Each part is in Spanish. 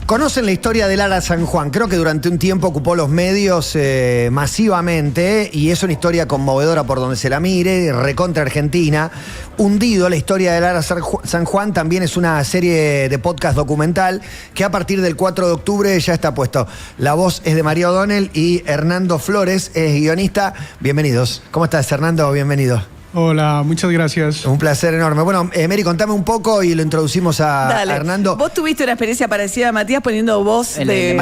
Conocen la historia del Ara San Juan. Creo que durante un tiempo ocupó los medios masivamente y es una historia conmovedora por donde se la mire, recontra Argentina. Hundido, la historia del Ara San Juan también es una serie de podcast documental que a partir del 4 de octubre ya está puesto. La voz es de María O'Donnell y Hernando Flores es guionista. Bienvenidos. ¿Cómo estás, Hernando? Bienvenido. Hola, muchas gracias. Un placer enorme. Bueno, Mary, contame un poco y lo introducimos a Hernando. Vos tuviste una experiencia parecida a Matías poniendo voz en el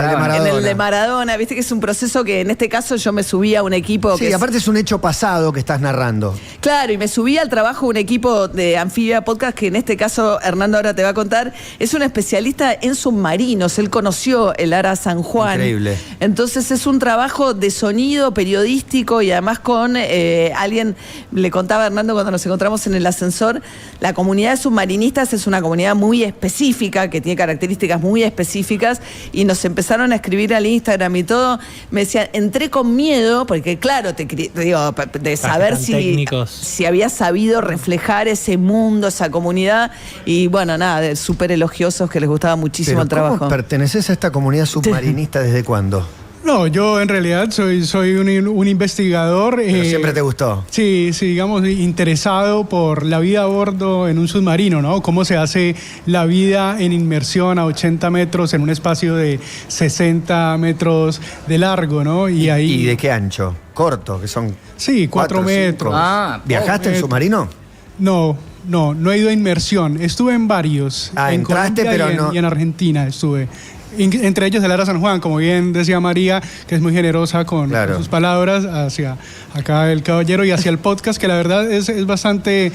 de Maradona. Viste que es un proceso que en este caso yo me subí a un equipo. Sí, aparte es un hecho pasado que estás narrando. Claro, y me subí al trabajo un equipo de Anfibia Podcast que en este caso Hernando ahora te va a contar. Es un especialista en submarinos. Él conoció el Ara San Juan. Increíble. Entonces es un trabajo de sonido periodístico y además con alguien, le contaba Hernando cuando nos encontramos en el ascensor, la comunidad de submarinistas es una comunidad muy específica, que tiene características muy específicas, y nos empezaron a escribir al Instagram y todo. Me decían, entré con miedo, porque claro, digo, de saber si había sabido reflejar ese mundo, esa comunidad, y bueno, nada, súper elogiosos, que les gustaba muchísimo el trabajo. ¿Cómo perteneces a esta comunidad submarinista desde cuándo? No, yo en realidad soy un investigador. ¿Pero siempre te gustó? Sí, digamos, interesado por la vida a bordo en un submarino, ¿no? Cómo se hace la vida en inmersión a 80 metros en un espacio de 60 metros de largo, ¿no? ¿Y de qué ancho? Corto, que son... Sí, 4 metros. ¿Viajaste en submarino? No he ido a inmersión. Estuve en varios. En entraste, Colombia pero y en Argentina estuve. Entre ellos el Ara San Juan, como bien decía María, que es muy generosa con sus palabras hacia acá el caballero y hacia el podcast, que la verdad es bastante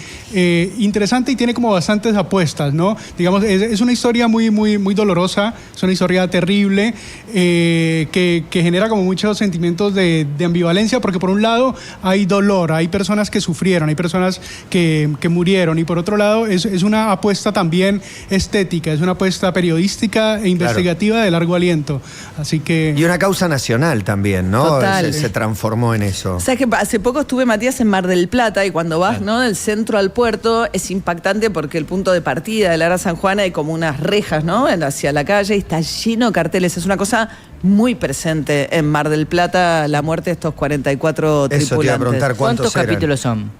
interesante y tiene como bastantes apuestas, ¿no? Digamos, es una historia muy dolorosa, es una historia terrible, que genera como muchos sentimientos de ambivalencia, porque por un lado hay dolor, hay personas que sufrieron, hay personas que murieron, y por otro lado es una apuesta también estética, es una apuesta periodística e investigativa de largo aliento, así que... Y una causa nacional también, ¿no? Total. Se transformó en eso. O sea, que hace poco estuve, Matías, en Mar del Plata, y cuando vas, ¿no?, del centro al puerto es impactante porque el punto de partida del Ara San Juan hay como unas rejas, ¿no?, hacia la calle, y está lleno de carteles. Es una cosa muy presente en Mar del Plata, la muerte de estos 44 tripulantes. Eso te iba a preguntar, ¿cuántos capítulos son?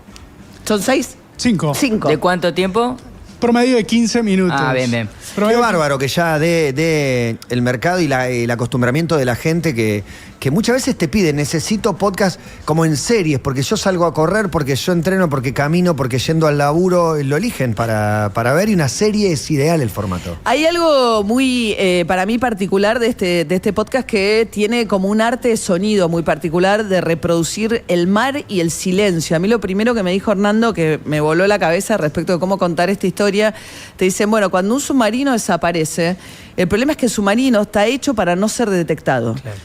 ¿Son 6? 5. ¿De cuánto tiempo? Promedio de 15 minutos. Ah, bien. Qué bárbaro que ya de el mercado y el acostumbramiento de la gente que muchas veces te pide, necesito podcast como en series, porque yo salgo a correr, porque yo entreno, porque camino, porque yendo al laburo, lo eligen para ver, y una serie es ideal el formato. Hay algo muy, para mí, particular de este podcast, que tiene como un arte de sonido muy particular de reproducir el mar y el silencio. A mí lo primero que me dijo Hernando, que me voló la cabeza respecto de cómo contar esta historia, te dicen, bueno, cuando un submarino desaparece, el problema es que el submarino está hecho para no ser detectado. Claro.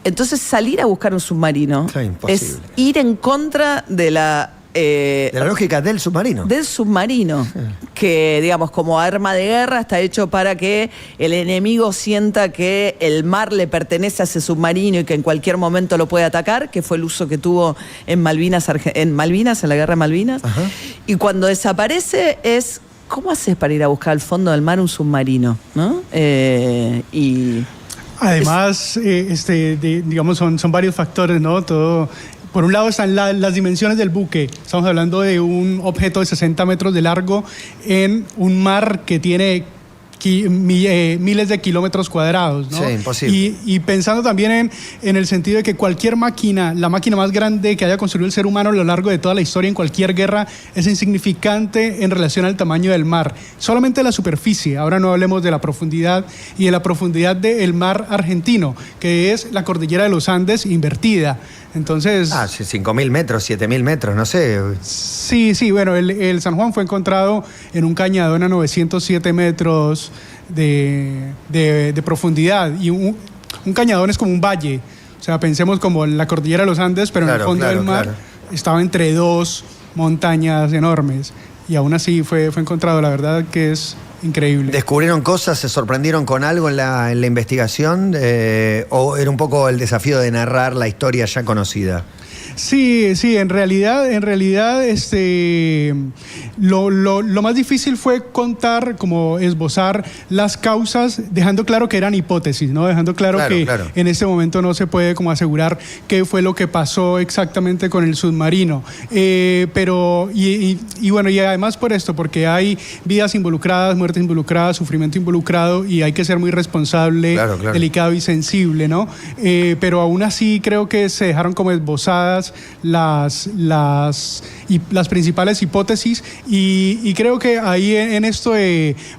Entonces salir a buscar un submarino es ir en contra de la lógica del submarino. Del submarino, que digamos como arma de guerra está hecho para que el enemigo sienta que el mar le pertenece a ese submarino y que en cualquier momento lo puede atacar, que fue el uso que tuvo en Malvinas, en la guerra de Malvinas. Ajá. Y cuando desaparece es... ¿Cómo haces para ir a buscar al fondo del mar un submarino, ¿no? Además, digamos, son varios factores, ¿no? Todo. Por un lado están las dimensiones del buque. Estamos hablando de un objeto de 60 metros de largo en un mar que tiene miles de kilómetros cuadrados, ¿no? Sí, imposible. Y pensando también en el sentido de que cualquier máquina, la máquina más grande que haya construido el ser humano a lo largo de toda la historia en cualquier guerra, es insignificante en relación al tamaño del mar. Solamente la superficie. Ahora no hablemos de la profundidad, y de la profundidad del mar argentino, que es la cordillera de los Andes invertida. Entonces... 5.000 metros, 7.000 metros, no sé. Sí, bueno, el San Juan fue encontrado en un cañadón a 907 metros de profundidad, y un cañadón es como un valle, o sea, pensemos como la cordillera de los Andes, pero en el fondo del mar estaba entre dos montañas enormes, y aún así fue encontrado. La verdad que es increíble. ¿Descubrieron cosas, se sorprendieron con algo en la investigación, o era un poco el desafío de narrar la historia ya conocida? Sí, en realidad, lo más difícil fue contar, como esbozar las causas, dejando claro que eran hipótesis, ¿no? Dejando claro que en este momento no se puede como asegurar qué fue lo que pasó exactamente con el submarino. Pero bueno, y además por esto, porque hay vidas involucradas, muertes involucradas, sufrimiento involucrado, y hay que ser muy responsable, delicado y sensible, ¿no? Pero aún así creo que se dejaron como esbozadas las principales hipótesis, y creo que ahí en esto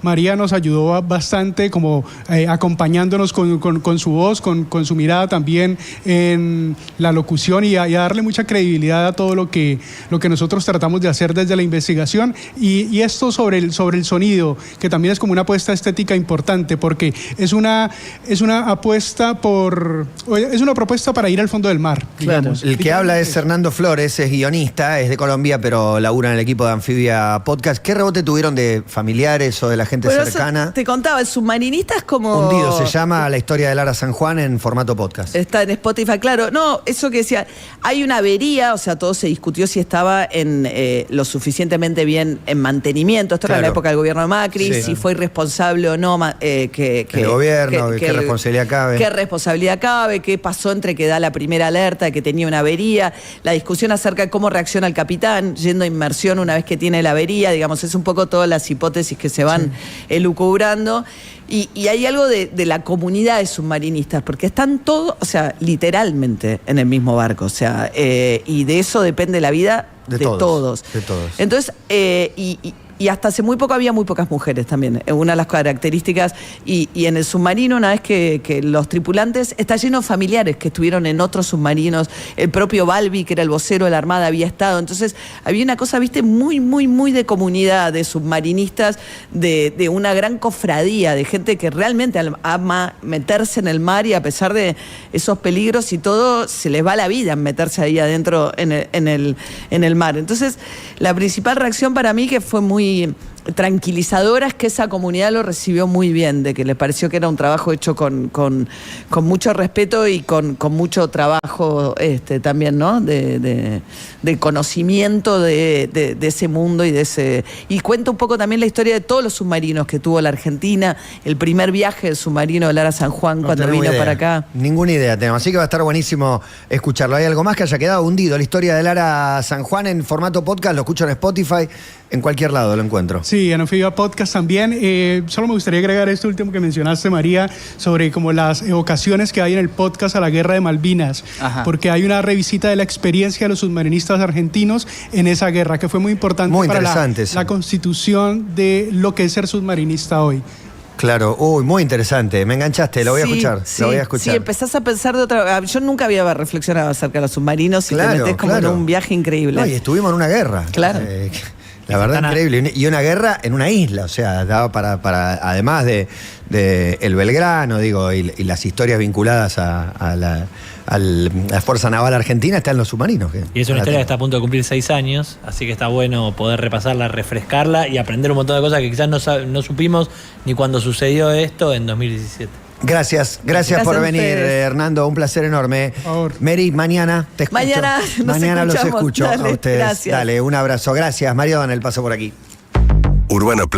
María nos ayudó bastante, como acompañándonos con su voz, con su mirada también en la locución, y a darle mucha credibilidad a todo lo que nosotros tratamos de hacer desde la investigación, y esto sobre el sonido, que también es como una apuesta estética importante, porque es una propuesta para ir al fondo del mar, digamos. El que habla es Hernando Flores, es guionista, es de Colombia, pero labura en el equipo de Anfibia Podcast. ¿Qué rebote tuvieron de familiares o de la gente cercana? Te contaba, el submarinista es como... Hundido, se llama La historia de Lara San Juan en formato podcast. Está en Spotify, claro. No, eso que decía, hay una avería, o sea, todo se discutió si estaba en lo suficientemente bien en mantenimiento. Esto era en la época del gobierno de Macri, si fue irresponsable o no. El gobierno, qué responsabilidad cabe. Qué responsabilidad cabe, qué pasó entre que da la primera alerta de que tenía una avería, la discusión acerca de cómo reacciona el capitán yendo a inmersión una vez que tiene la avería, digamos, es un poco todas las hipótesis que se van elucubrando. Y hay algo de la comunidad de submarinistas, porque están todos, o sea, literalmente en el mismo barco, o sea, y de eso depende la vida de todos. Entonces, y hasta hace muy poco había muy pocas mujeres también, una de las características, y en el submarino, una vez que los tripulantes, está lleno de familiares que estuvieron en otros submarinos, el propio Balbi, que era el vocero de la Armada, había estado, entonces había una cosa, viste, muy, muy, muy de comunidad, de submarinistas, de una gran cofradía, de gente que realmente ama meterse en el mar, y a pesar de esos peligros y todo, se les va la vida en meterse ahí adentro en el mar. Entonces, la principal reacción para mí, que fue muy tranquilizadora, es que esa comunidad lo recibió muy bien, de que les pareció que era un trabajo hecho con mucho respeto y con mucho trabajo también, ¿no? De conocimiento de ese mundo y cuenta un poco también la historia de todos los submarinos que tuvo la Argentina, el primer viaje del submarino de Lara San Juan cuando vino para acá. Ninguna idea tenemos, así que va a estar buenísimo escucharlo. ¿Hay algo más que haya quedado hundido? La historia de Lara San Juan en formato podcast, lo escucho en Spotify, en cualquier lado lo encuentro. Sí, en Anfibia Podcast también. Solo me gustaría agregar esto último que mencionaste, María, sobre como las evocaciones que hay en el podcast a la Guerra de Malvinas. Ajá. Porque hay una revisita de la experiencia de los submarinistas argentinos en esa guerra, que fue muy importante para la constitución de lo que es ser submarinista hoy. Claro, muy interesante, me enganchaste, lo voy a escuchar, lo voy a escuchar. Sí, empezás a pensar de otra... Yo nunca había reflexionado acerca de los submarinos y te metés como en un viaje increíble. No, y estuvimos en una guerra. Claro. La verdad, increíble. Y una guerra en una isla, o sea, daba para además de el Belgrano, digo, y las historias vinculadas a la Fuerza Naval Argentina, están los submarinos. Y es una historia que está a punto de cumplir 6 años, así que está bueno poder repasarla, refrescarla y aprender un montón de cosas que quizás no supimos ni cuando sucedió esto en 2017. Gracias por venir, Hernando, un placer enorme. Por favor. Mary, mañana te escucho. Mañana los escucho. Dale, a ustedes. Gracias. Dale, un abrazo. Gracias. Mario Donel, paso por aquí. Urbana Play.